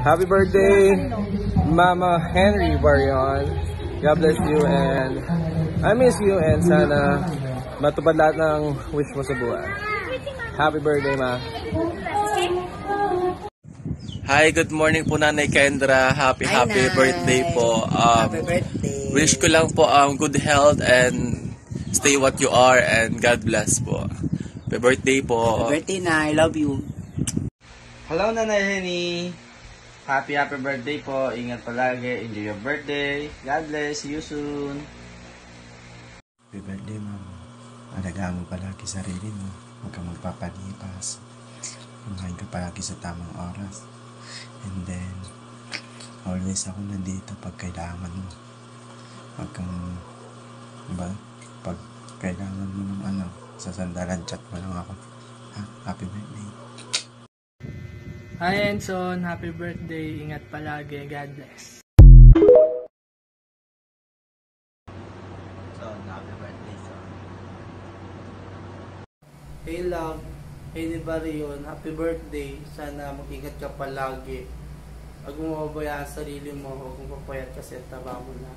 Happy birthday, Mama Henry Barion. God bless you and I miss you and sana matupad lahat ng wish mo sa buhay. Happy birthday, Ma. Hi, good morning po Nanay Kendra. Happy birthday po. Happy birthday. Wish ko lang po good health and stay what you are and God bless po. Happy birthday po. Happy birthday na, I love you. Hello Nanay Henny. Happy birthday po. Ingat palagi. Enjoy your birthday. God bless. See you soon. Happy birthday, Mama. Alagaan mo palagi sarili mo. Huwag kang magpapalipas. Kumain ka palagi sa tamang oras. And then, always ako nandito pag kailangan mo. Huwag kang, diba? Pag kailangan mo ng sa sandalan, chat mo lang ako. Ha? Happy birthday. Hi Enson, happy birthday. Ingat palagi. God bless. Son, happy birthday, son. Hey love, hey ni Barion, happy birthday. Sana mag-ingat ka palagi. Huwag mo mababayaan sarili mo, huwag mo papayat kasi taba mo na.